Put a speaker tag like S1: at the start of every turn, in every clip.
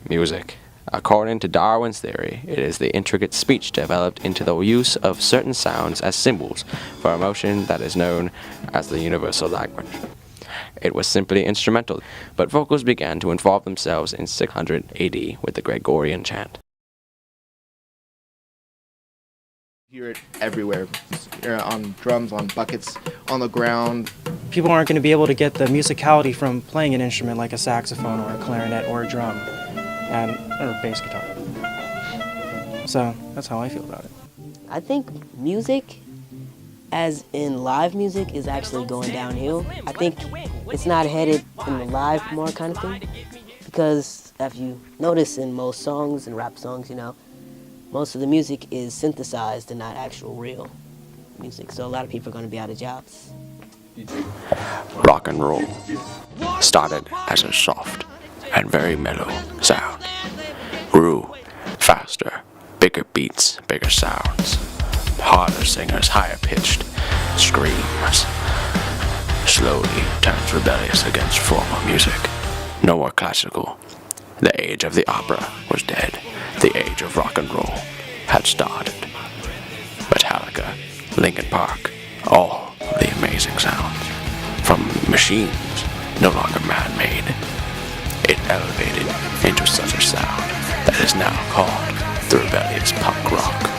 S1: Music. According to Darwin's theory, it is the intricate speech developed into the use of certain sounds as symbols for emotion that is known as the universal language. It was simply instrumental, but vocals began to involve themselves in 600 AD with the Gregorian chant.
S2: Hear it everywhere, on drums, on buckets, on the ground.
S3: People aren't going to be able to get the musicality from playing an instrument like a saxophone or a clarinet or a drum or a bass guitar. So that's how I feel about it.
S4: I think music, as in live music, is actually going downhill. I think it's not headed in the live more kind of thing, because if you notice in most songs and rap songs, most of the music is synthesized and not actual real music. So a lot of people are going to be out of jobs.
S1: Rock and roll started as a soft and very mellow sound, grew faster, bigger beats, bigger sounds, harder singers, higher pitched screams, slowly turns rebellious against formal music. No more classical. The age of the opera was dead. The age of rock and roll had started. Metallica, Linkin Park, all the amazing sounds from machines, no longer man-made. It elevated into such a sound that is now called the rebellious punk rock.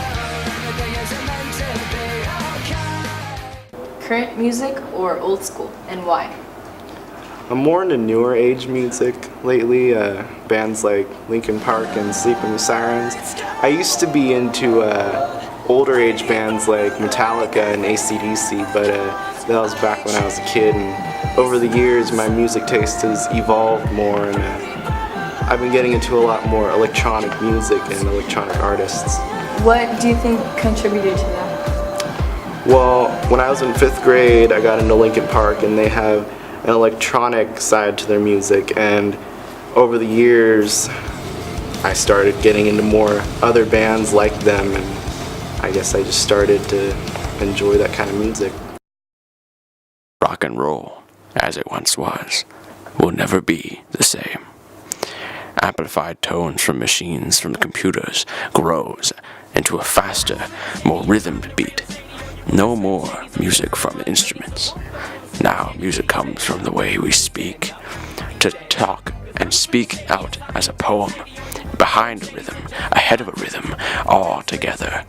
S5: Current music or old school, and why?
S6: I'm more into newer age music lately, bands like Linkin Park and Sleeping with Sirens. I used to be into older age bands like Metallica and AC/DC, but that was back when I was a kid, and over the years my music taste has evolved more, and I've been getting into a lot more electronic music and electronic artists.
S5: What do you think contributed to that?
S6: Well, when I was in 5th grade, I got into Linkin Park, and they have an electronic side to their music, and over the years I started getting into more other bands like them, and I guess I just started to enjoy that kind of music.
S1: Rock and roll, as it once was, will never be the same. Amplified tones from machines, from computers, grows into a faster, more rhythmed beat. No more music from instruments. Now music comes from the way we speak. To talk and speak out as a poem, behind a rhythm, ahead of a rhythm, all together.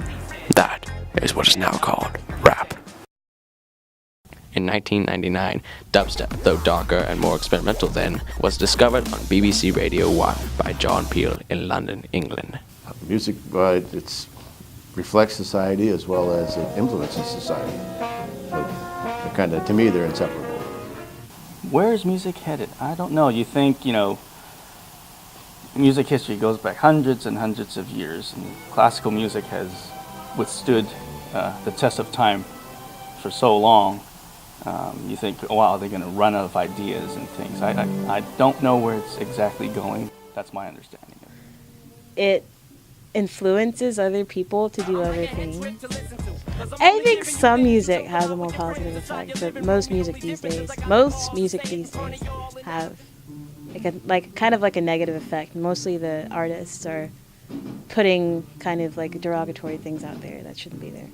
S1: That is what is now called rap. In 1999, dubstep, though darker and more experimental then, was discovered on BBC Radio 1 by John Peel in London, England.
S7: Music, it reflects society as well as it influences society. So to me, they're inseparable.
S3: Where is music headed? I don't know. You think, music history goes back hundreds and hundreds of years, and classical music has withstood the test of time for so long. You think, wow, are they going to run out of ideas and things? I don't know where it's exactly going. That's my understanding of it.
S8: It influences other people to do other things. I think some music has a more positive effect, but most music these days have kind of a negative effect. Mostly the artists are putting kind of derogatory things out there that shouldn't be there.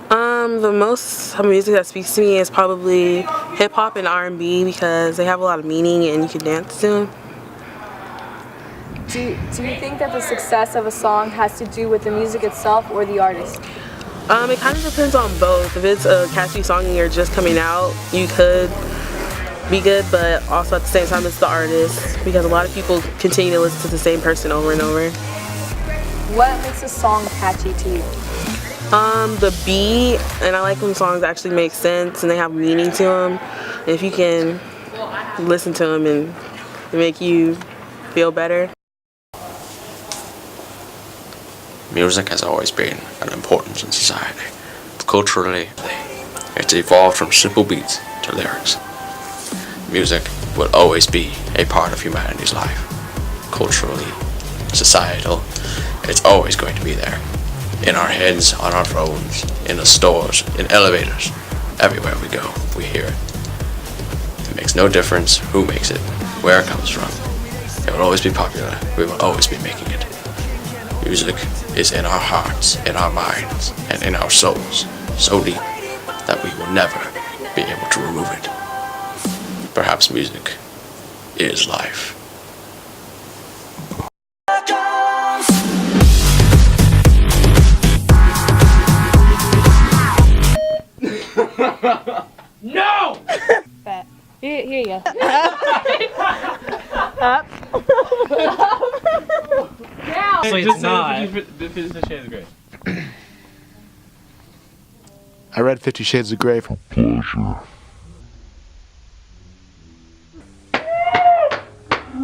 S9: The most music that speaks to me is probably hip hop and R&B, because they have a lot of meaning and you can dance to them.
S5: Do you think that the success of a song has to do with the music itself or the artist?
S9: It kind of depends on both. If it's a catchy song and you're just coming out, you could be good, but also at the same time it's the artist, because a lot of people continue to listen to the same person over and over.
S5: What makes a song catchy to you?
S9: The beat, and I like when songs actually make sense and they have meaning to them. If you can listen to them and make you feel better.
S1: Music has always been an importance in society. Culturally, it's evolved from simple beats to lyrics. Music will always be a part of humanity's life. Culturally, societal, it's always going to be there. In our heads, on our phones, in the stores, in elevators, everywhere we go, we hear it. It makes no difference who makes it, where it comes from. It will always be popular. We will always be making it. Music is in our hearts, in our minds, and in our souls, so deep that we will never be able to remove it. Perhaps music is life.
S5: No! Here you go. Up. Down.
S10: It's not. 50 Shades of Grey.
S2: I read 50 Shades of Grey for pleasure.